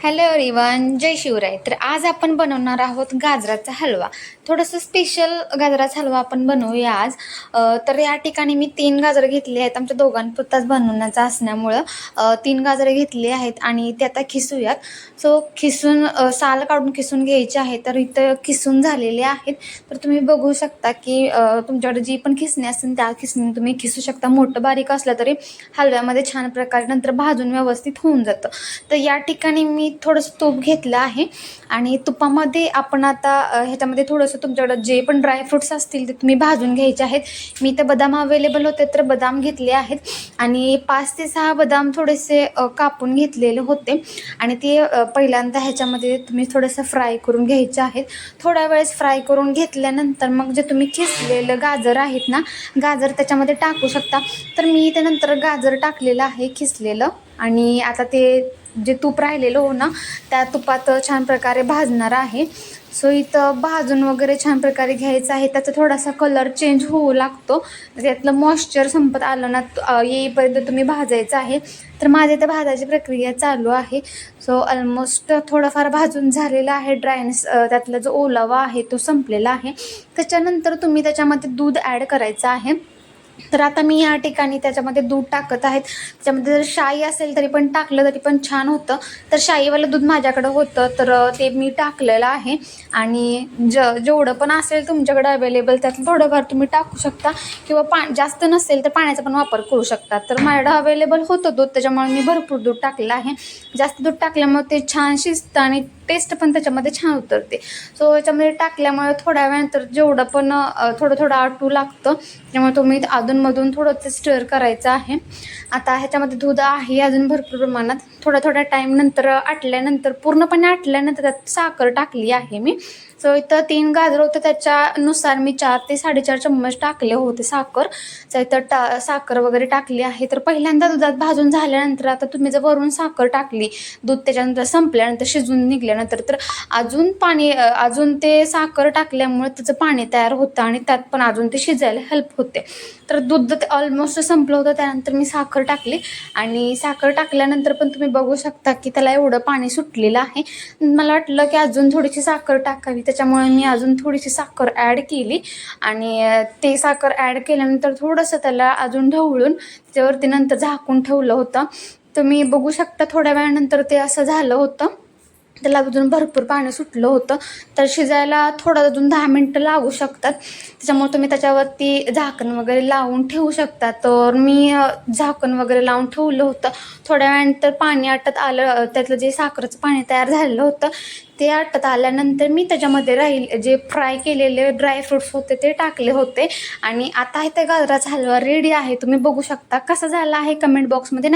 Hello everyone, जय शिवराय. तर आज आपण बनवणार आहोत गाजराचा हलवा. थोडंसं स्पेशल गाजराचा हलवा आपण बनवूया आज. तर या ठिकाणी मी 3 गाजरं घेतली आहेत. आमच्या दोघांपुरताच बनवण्याचा असल्यामुळं 3 गाजरं घेतली आहेत आणि ते आता खिसूयात. सो खिसून साल काढून खिसून घ्यायचे आहे. तर इथं खिसून झालेले आहेत. तर तुम्ही बघू शकता की तुमच्याकडे जी पण खिसणी असतील त्या खिसणी तुम्ही खिसू शकता. मोठं बारीक असलं तरी हलव्यामध्ये छान प्रकारे नंतर भाजून व्यवस्थित होऊन जातं. तर या ठिकाणी मी थोडंसं तूप घेतलं आहे आणि तुपामध्ये आपण आता ह्याच्यामध्ये थोडंसं तुमच्याकडं जे पण ड्रायफ्रुट्स असतील ते तुम्ही भाजून घ्यायचे आहेत. मी तर बदाम अवेलेबल होते तर बदाम घेतले आहेत आणि 5 ते 6 बदाम थोडेसे कापून घेतलेले होते आणि ते पहिल्यांदा ह्याच्यामध्ये तुम्ही थोडंसं फ्राय करून घ्यायचे आहेत. थोड्या वेळेस फ्राय करून घेतल्यानंतर मग जे तुम्ही खिसलेलं गाजर आहेत ना, गाजर त्याच्यामध्ये टाकू शकता. तर मी त्यानंतर गाजर टाकलेलं आहे खिसलेलं आणि आता ते जे तूप राहिलेलं हो ना, त्या तुपात छान प्रकारे भाजणार आहे. सो इथं भाजून वगैरे छान प्रकारे घ्यायचं आहे. त्याचा थोडासा कलर चेंज होऊ लागतो. त्यातलं मॉइश्चर संपत आलं ना येईपर्यंत तुम्ही भाजायचं आहे. तर माझे ते भाजायची प्रक्रिया चालू आहे. सो ऑलमोस्ट थोडंफार भाजून झालेलं आहे. ड्रायनेस त्यातला जो ओलावा आहे तो संपलेला आहे. त्याच्यानंतर तुम्ही त्याच्यामध्ये दूध ॲड करायचं आहे. तर आता मी या ठिकाणी त्याच्यामध्ये दूध टाकत आहेत. त्याच्यामध्ये जर शाई असेल तरी पण टाकलं तरी पण छान होतं. तर शाईवालं दूध माझ्याकडं होतं तर ते मी टाकलेलं आहे आणि जेवढं पण असेल तुमच्याकडे अवेलेबल त्यातलं थोडंफार तुम्ही टाकू शकता किंवा जास्त नसेल तर पाण्याचा पण वापर करू शकता. तर माझ्याकडं अवेलेबल होतं दूध त्याच्यामुळे मी भरपूर दूध टाकलेलं आहे. जास्त दूध टाकल्यामुळे ते छान शिजतं आणि टेस्ट पण त्याच्यामध्ये छान उतरते. सो याच्यामध्ये टाकल्यामुळे थोड्या वेळानंतर जेवढं पण थोडं थोडं आटू लागतं त्यामुळे तुम्ही अधूनमधून थोडं ते स्टर करायचं आहे. आता ह्याच्यामध्ये दूध आहे अजून भरपूर प्रमाणात. थोड्या टाईम नंतर आटल्यानंतर पूर्णपणे आटल्यानंतर त्यात साखर टाकली आहे मी. सो इथं 3 गाजर होतं त्याच्यानुसार मी 4 ते 4.5 चम्मच टाकले होते साखर. तर इथं साखर वगैरे टाकली आहे. तर पहिल्यांदा दुधात भाजून झाल्यानंतर आता तुम्ही जर वरून साखर टाकली, दूध त्याच्यानंतर संपल्यानंतर शिजून निघल्यानंतर तर अजून पाणी अजून ते साखर टाकल्यामुळे त्याचं पाणी तयार होतं आणि त्यात पण अजून ते शिजायला हेल्प होते. तर दूध ऑलमोस्ट संपलं होतं त्यानंतर मी साखर टाकली आणि साखर टाकल्यानंतर पण तुम्ही बघू शकता की त्याला एवढं पाणी सुटलेलं आहे. मला वाटलं की अजून थोडीशी साखर टाकावी त्याच्यामुळे मी अजून थोडीशी साखर ॲड केली आणि ते साखर ॲड केल्यानंतर थोडंसं त्याला अजून ढवळून त्याच्यावरती नंतर झाकून ठेवलं होतं. तुम्ही बघू शकता थोड्या वेळानंतर ते असं झालं होतं. त्याला अजून भरपूर पाणी सुटलं होतं. तर शिजायला थोडं अजून 10 मिनटं लागू शकतात. त्याच्यामुळे तुम्ही त्याच्यावरती झाकण वगैरे लावून ठेवू शकता. तर मी झाकण वगैरे लावून ठेवलं होतं. थोड्या वेळानंतर पाणी आटत आलं. त्यातलं जे साखरेचं पाणी तयार झालेलं होतं ते आटत आल्यानंतर मी त्याच्यामध्ये जे फ्राय केलेले ड्रायफ्रुट्स होते ते टाकले होते आणि आता हे ते गाजराचा हलवा रेडी आहे. तुम्ही बघू शकता कसा झाला आहे कमेंट बॉक्समध्ये नक्की